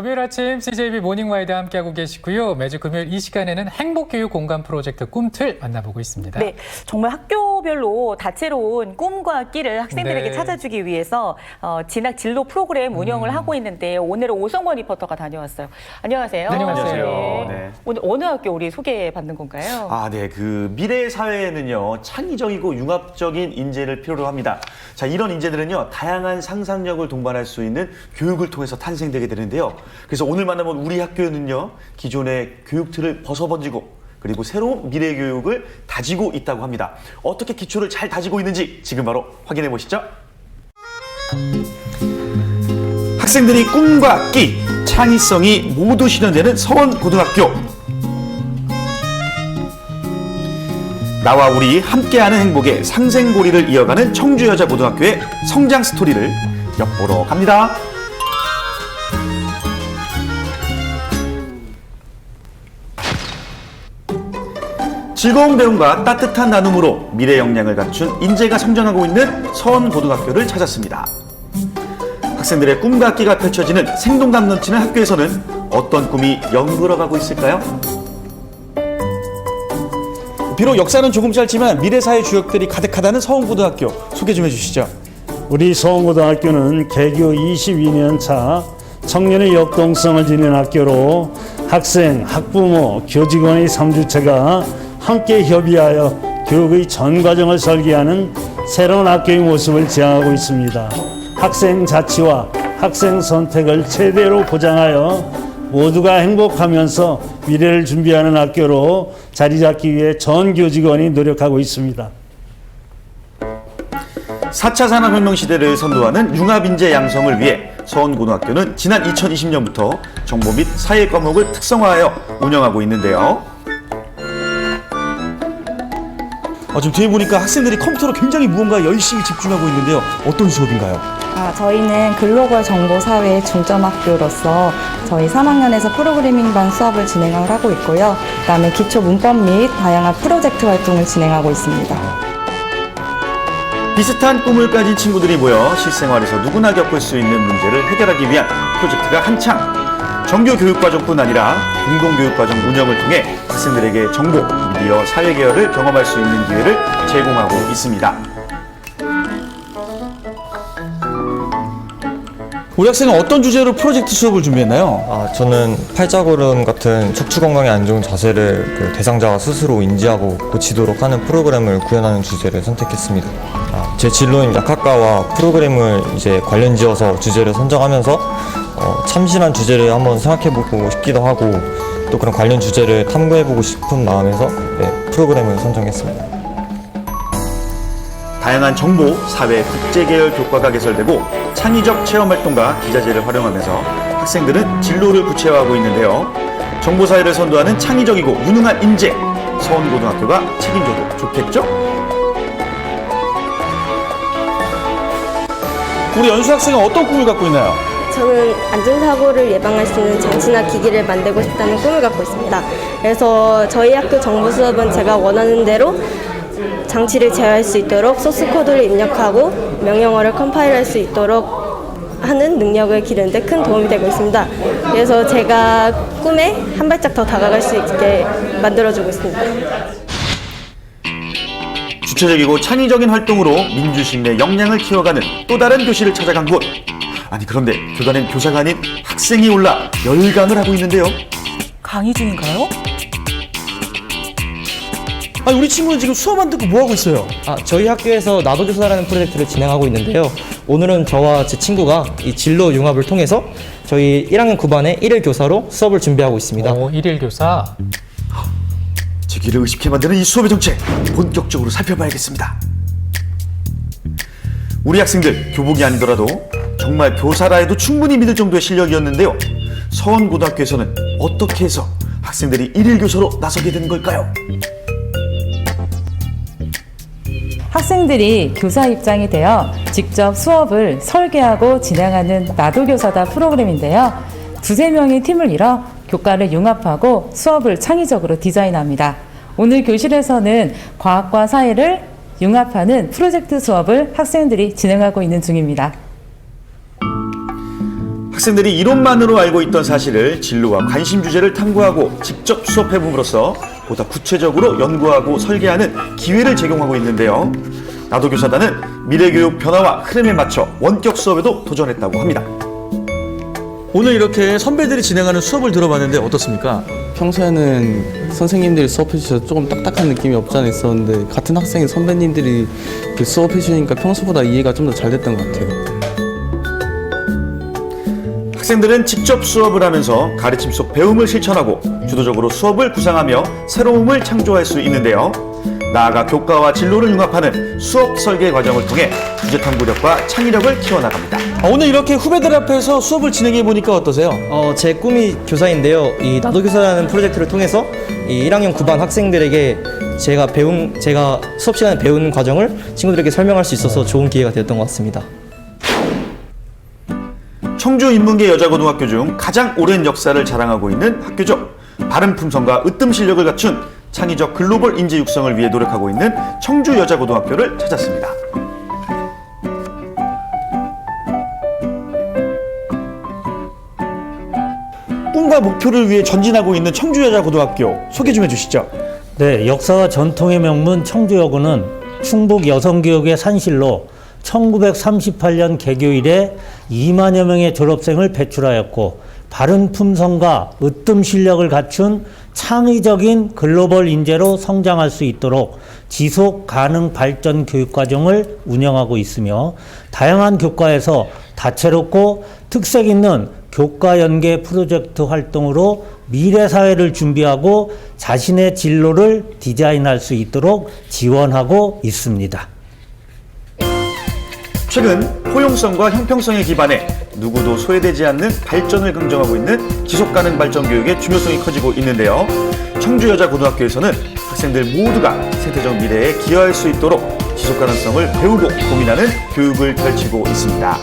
금요일 아침 CJB 모닝와이드 함께하고 계시고요. 매주 금요일 이 시간에는 행복교육 공간 프로젝트 꿈틀 만나보고 있습니다. 네, 정말 학교별로 다채로운 꿈과 끼를 학생들에게 네. 찾아주기 위해서 진학 진로 프로그램 운영을 하고 있는데 오늘은 오성원 리포터가 다녀왔어요. 안녕하세요. 네, 안녕하세요. 네. 오늘 어느 학교 우리 소개받는 건가요? 네. 그 미래 사회에는요, 창의적이고 융합적인 인재를 필요로 합니다. 자, 이런 인재들은요, 다양한 상상력을 동반할 수 있는 교육을 통해서 탄생되게 되는데요. 그래서 오늘 만나본 우리 학교는요, 기존의 교육 틀을 벗어던지고 그리고 새로운 미래 교육을 다지고 있다고 합니다. 어떻게 기초를 잘 다지고 있는지 지금 바로 확인해 보시죠. 학생들이 꿈과 끼, 창의성이 모두 실현되는 서원고등학교. 나와 우리 함께하는 행복의 상생고리를 이어가는 청주여자고등학교의 성장 스토리를 엿보러 갑니다. 즐거운 배움과 따뜻한 나눔으로 미래 역량을 갖춘 인재가 성장하고 있는 서원고등학교를 찾았습니다. 학생들의 꿈과 끼가 펼쳐지는 생동감 넘치는 학교에서는 어떤 꿈이 연그러가고 있을까요? 비록 역사는 조금 짧지만 미래사회 주역들이 가득하다는 서원고등학교 소개 좀 해주시죠. 우리 서원고등학교는 개교 22년 차 청년의 역동성을 지닌 학교로 학생, 학부모, 교직원의 3주체가 함께 협의하여 교육의 전 과정을 설계하는 새로운 학교의 모습을 지향하고 있습니다. 학생 자치와 학생 선택을 최대로 보장하여 모두가 행복하면서 미래를 준비하는 학교로 자리 잡기 위해 전 교직원이 노력하고 있습니다. 4차 산업혁명 시대를 선도하는 융합인재 양성을 위해 서원고등학교는 지난 2020년부터 정보 및 사회 과목을 특성화하여 운영하고 있는데요. 지금 뒤에 보니까 학생들이 컴퓨터로 굉장히 무언가 열심히 집중하고 있는데요. 어떤 수업인가요? 저희는 글로벌 정보사회 중점학교로서 저희 3학년에서 프로그래밍반 수업을 진행을 하고 있고요. 그다음에 기초 문법 및 다양한 프로젝트 활동을 진행하고 있습니다. 비슷한 꿈을 가진 친구들이 모여 실생활에서 누구나 겪을 수 있는 문제를 해결하기 위한 프로젝트가 한창. 정규 교육과정뿐 아니라 공동교육과정 운영을 통해 학생들에게 정보, 미디어, 사회계열을 경험할 수 있는 기회를 제공하고 있습니다. 우리 학생은 어떤 주제로 프로젝트 수업을 준비했나요? 저는 팔자고름 같은 척추 건강에 안 좋은 자세를 대상자가 스스로 인지하고 고치도록 하는 프로그램을 구현하는 주제를 선택했습니다. 제 진로인 약학과와 프로그램을 이제 관련 지어서 주제를 선정하면서 참신한 주제를 한번 생각해보고 싶기도 하고 또 그런 관련 주제를 탐구해보고 싶은 마음에서 프로그램을 선정했습니다. 다양한 정보, 사회, 국제계열 교과가 개설되고 창의적 체험활동과 기자재를 활용하면서 학생들은 진로를 구체화하고 있는데요. 정보사회를 선도하는 창의적이고 유능한 인재, 서원고등학교가 책임져도 좋겠죠? 우리 연수 학생은 어떤 꿈을 갖고 있나요? 저는 안전사고를 예방할 수 있는 장치나 기기를 만들고 싶다는 꿈을 갖고 있습니다. 그래서 저희 학교 정보 수업은 제가 원하는 대로 장치를 제어할 수 있도록 소스 코드를 입력하고 명령어를 컴파일할 수 있도록 하는 능력을 기르는 데 큰 도움이 되고 있습니다. 그래서 제가 꿈에 한 발짝 더 다가갈 수 있게 만들어주고 있습니다. 주체적이고 창의적인 활동으로 민주심의 역량을 키워가는 또 다른 교실을 찾아간 곳. 그런데 교단엔 교사가 아닌 학생이 올라 열강을 하고 있는데요. 강의 중인가요? 우리 친구는 지금 수업 안 듣고 뭐 하고 있어요? 저희 학교에서 나도교사라는 프로젝트를 진행하고 있는데요. 오늘은 저와 제 친구가 이 진로 융합을 통해서 저희 1학년 9반의 1일 교사로 수업을 준비하고 있습니다. 1일 교사. 제 귀를 의식해 만드는 이 수업의 정체 본격적으로 살펴봐야겠습니다. 우리 학생들 교복이 아니더라도 정말 교사라 해도 충분히 믿을 정도의 실력이었는데요. 서원고등학교에서는 어떻게 해서 학생들이 1일 교사로 나서게 된 걸까요? 학생들이 교사 입장이 되어 직접 수업을 설계하고 진행하는 나도교사다 프로그램인데요. 두세 명의 팀을 이뤄 교과를 융합하고 수업을 창의적으로 디자인합니다. 오늘 교실에서는 과학과 사회를 융합하는 프로젝트 수업을 학생들이 진행하고 있는 중입니다. 학생들이 이론만으로 알고 있던 사실을 진로와 관심 주제를 탐구하고 직접 수업해봄으로써 보다 구체적으로 연구하고 설계하는 기회를 제공하고 있는데요. 나도교사단은 미래교육 변화와 흐름에 맞춰 원격 수업에도 도전했다고 합니다. 오늘 이렇게 선배들이 진행하는 수업을 들어봤는데 어떻습니까? 평소에는 선생님들이 수업해 주셔서 조금 딱딱한 느낌이 없지 않아 있었는데 같은 학생인 선배님들이 수업해 주니까 평소보다 이해가 좀 더 잘 됐던 것 같아요. 학생들은 직접 수업을 하면서 가르침 속 배움을 실천하고 주도적으로 수업을 구상하며 새로움을 창조할 수 있는데요. 나아가 교과와 진로를 융합하는 수업 설계 과정을 통해 주제 탐구력과 창의력을 키워나갑니다. 오늘 이렇게 후배들 앞에서 수업을 진행해 보니까 어떠세요? 제 꿈이 교사인데요. 이 나도교사라는 프로젝트를 통해서 이 1학년 9반 학생들에게 제가 수업 시간에 배운 과정을 친구들에게 설명할 수 있어서 좋은 기회가 되었던 것 같습니다. 청주 인문계 여자고등학교 중 가장 오랜 역사를 자랑하고 있는 학교죠. 바른 품성과 으뜸 실력을 갖춘 창의적 글로벌 인재 육성을 위해 노력하고 있는 청주 여자고등학교를 찾았습니다. 꿈과 목표를 위해 전진하고 있는 청주 여자고등학교 소개 좀 해주시죠. 네, 역사와 전통의 명문 청주여고는 충북 여성교육의 산실로 1938년 개교 이래 2만여 명의 졸업생을 배출하였고 바른 품성과 으뜸 실력을 갖춘 창의적인 글로벌 인재로 성장할 수 있도록 지속 가능 발전 교육과정을 운영하고 있으며 다양한 교과에서 다채롭고 특색 있는 교과 연계 프로젝트 활동으로 미래 사회를 준비하고 자신의 진로를 디자인할 수 있도록 지원하고 있습니다. 최근 포용성과 형평성에 기반해 누구도 소외되지 않는 발전을 강조하고 있는 지속가능 발전 교육의 중요성이 커지고 있는데요. 청주여자고등학교에서는 학생들 모두가 생태적 미래에 기여할 수 있도록 지속가능성을 배우고 고민하는 교육을 펼치고 있습니다.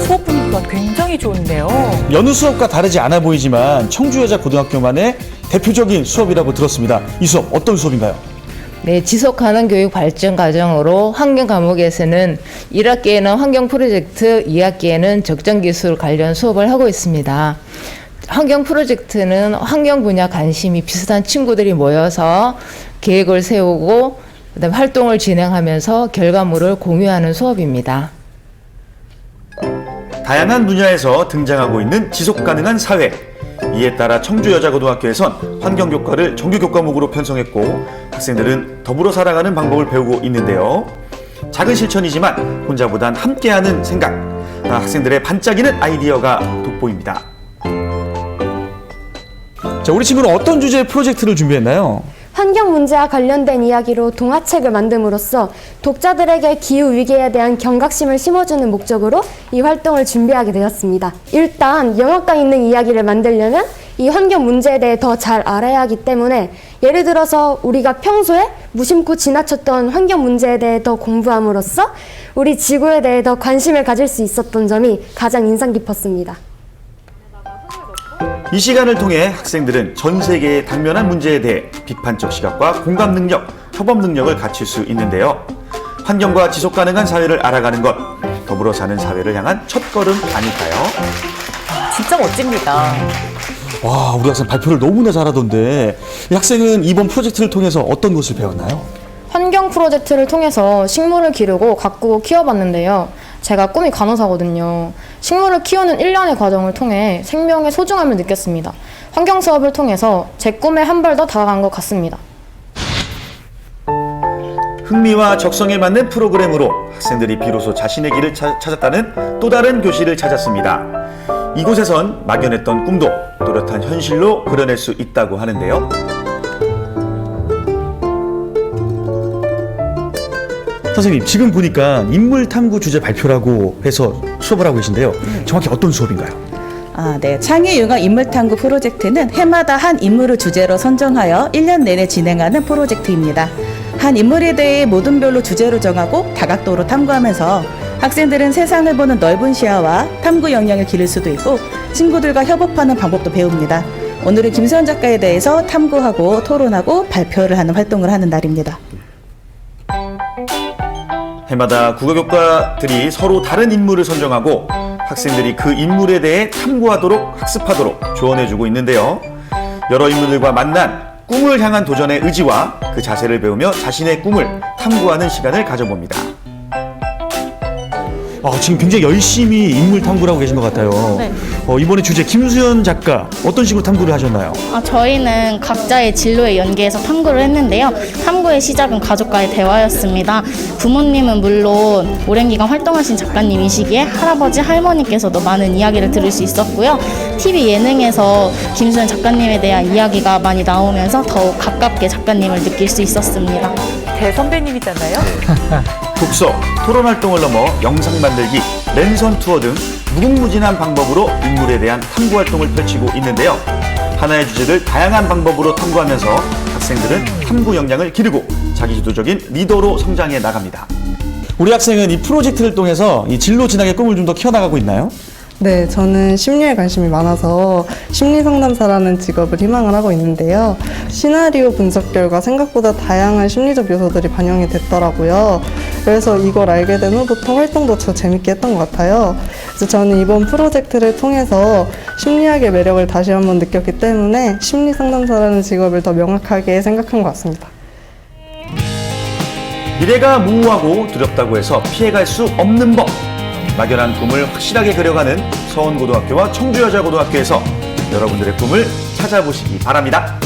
수업 분위기가 굉장히 좋은데요. 여느 수업과 다르지 않아 보이지만 청주여자고등학교만의 대표적인 수업이라고 들었습니다. 이 수업 어떤 수업인가요? 네, 지속가능 교육 발전 과정으로 환경 과목에서는 1학기에는 환경 프로젝트, 2학기에는 적정기술 관련 수업을 하고 있습니다. 환경 프로젝트는 환경 분야 관심이 비슷한 친구들이 모여서 계획을 세우고 그다음에 활동을 진행하면서 결과물을 공유하는 수업입니다. 다양한 분야에서 등장하고 있는 지속가능한 사회. 이에 따라 청주여자고등학교에선 환경교과를 정규교과목으로 편성했고 학생들은 더불어 살아가는 방법을 배우고 있는데요. 작은 실천이지만 혼자보단 함께하는 생각. 학생들의 반짝이는 아이디어가 돋보입니다. 자, 우리 친구는 어떤 주제의 프로젝트를 준비했나요? 환경 문제와 관련된 이야기로 동화책을 만듦으로써 독자들에게 기후 위기에 대한 경각심을 심어주는 목적으로 이 활동을 준비하게 되었습니다. 일단 영역감 있는 이야기를 만들려면 이 환경 문제에 대해 더 잘 알아야 하기 때문에 예를 들어서 우리가 평소에 무심코 지나쳤던 환경 문제에 대해 더 공부함으로써 우리 지구에 대해 더 관심을 가질 수 있었던 점이 가장 인상 깊었습니다. 이 시간을 통해 학생들은 전 세계의 당면한 문제에 대해 비판적 시각과 공감 능력, 협업 능력을 갖출 수 있는데요. 환경과 지속 가능한 사회를 알아가는 것, 더불어 사는 사회를 향한 첫걸음 아닐까요? 진짜 멋집니다. 와, 우리 학생 발표를 너무나 잘하던데 이 학생은 이번 프로젝트를 통해서 어떤 것을 배웠나요? 환경 프로젝트를 통해서 식물을 기르고 가꾸고 키워봤는데요. 제가 꿈이 간호사거든요. 식물을 키우는 1년의 과정을 통해 생명의 소중함을 느꼈습니다. 환경 수업을 통해서 제 꿈에 한 발 더 다가간 것 같습니다. 흥미와 적성에 맞는 프로그램으로 학생들이 비로소 자신의 길을 찾았다는 또 다른 교실을 찾았습니다. 이곳에선 막연했던 꿈도 또렷한 현실로 그려낼 수 있다고 하는데요. 선생님, 지금 보니까 인물 탐구 주제 발표라고 해서 수업을 하고 계신데요. 정확히 어떤 수업인가요? 네. 창의융합 인물탐구 프로젝트는 해마다 한 인물을 주제로 선정하여 1년 내내 진행하는 프로젝트입니다. 한 인물에 대해 모든별로 주제를 정하고 다각도로 탐구하면서 학생들은 세상을 보는 넓은 시야와 탐구 역량을 기를 수도 있고 친구들과 협업하는 방법도 배웁니다. 오늘은 김세현 작가에 대해서 탐구하고 토론하고 발표를 하는 활동을 하는 날입니다. 해마다 국어교과들이 서로 다른 인물을 선정하고 학생들이 그 인물에 대해 탐구하도록 학습하도록 조언해주고 있는데요. 여러 인물들과 만난 꿈을 향한 도전의 의지와 그 자세를 배우며 자신의 꿈을 탐구하는 시간을 가져봅니다. 지금 굉장히 열심히 인물 탐구를 하고 계신 것 같아요. 네. 이번에 주제 김수현 작가 어떤 식으로 탐구를 하셨나요? 저희는 각자의 진로에 연계해서 탐구를 했는데요. 탐구의 시작은 가족과의 대화였습니다. 부모님은 물론 오랜 기간 활동하신 작가님이시기에 할아버지, 할머니께서도 많은 이야기를 들을 수 있었고요. TV 예능에서 김수현 작가님에 대한 이야기가 많이 나오면서 더욱 가깝게 작가님을 느낄 수 있었습니다. 대선배님이잖아요. 독서, 토론 활동을 넘어 영상 만들기, 랜선 투어 등 무궁무진한 방법으로 인물에 대한 탐구 활동을 펼치고 있는데요. 하나의 주제를 다양한 방법으로 탐구하면서 학생들은 탐구 역량을 기르고 자기주도적인 리더로 성장해 나갑니다. 우리 학생은 이 프로젝트를 통해서 이 진로 진학의 꿈을 좀 더 키워나가고 있나요? 네, 저는 심리에 관심이 많아서 심리상담사라는 직업을 희망을 하고 있는데요. 시나리오 분석 결과 생각보다 다양한 심리적 요소들이 반영이 됐더라고요. 그래서 이걸 알게 된 후부터 활동도 더 재밌게 했던 것 같아요. 그래서 저는 이번 프로젝트를 통해서 심리학의 매력을 다시 한번 느꼈기 때문에 심리상담사라는 직업을 더 명확하게 생각한 것 같습니다. 미래가 무모하고 두렵다고 해서 피해갈 수 없는 법. 막연한 꿈을 확실하게 그려가는 서원고등학교와 청주여자고등학교에서 여러분들의 꿈을 찾아보시기 바랍니다.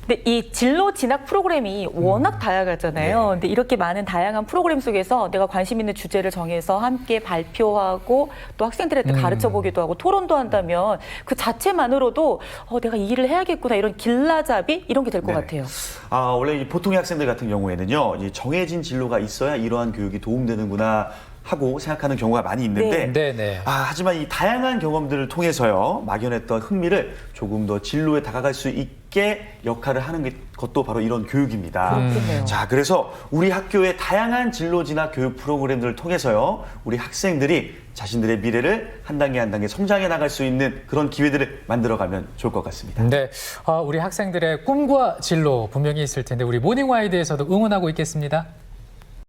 근데 이 진로 진학 프로그램이 워낙 다양하잖아요. 근데 이렇게 많은 다양한 프로그램 속에서 내가 관심 있는 주제를 정해서 함께 발표하고 또 학생들한테 가르쳐 보기도 하고 토론도 한다면 그 자체만으로도 내가 이 일을 해야겠구나 이런 길라잡이 이런 게 될 것 같아요. 원래 이 보통의 학생들 같은 경우에는요, 이 정해진 진로가 있어야 이러한 교육이 도움되는구나 하고 생각하는 경우가 많이 있는데 하지만 이 다양한 경험들을 통해서요 막연했던 흥미를 조금 더 진로에 다가갈 수 있게 역할을 하는 것도 바로 이런 교육입니다. 자, 그래서 우리 학교의 다양한 진로 진학 교육 프로그램들을 통해서요 우리 학생들이 자신들의 미래를 한 단계 한 단계 성장해 나갈 수 있는 그런 기회들을 만들어가면 좋을 것 같습니다. 네, 우리 학생들의 꿈과 진로 분명히 있을 텐데 우리 모닝와이드에서도 응원하고 있겠습니다.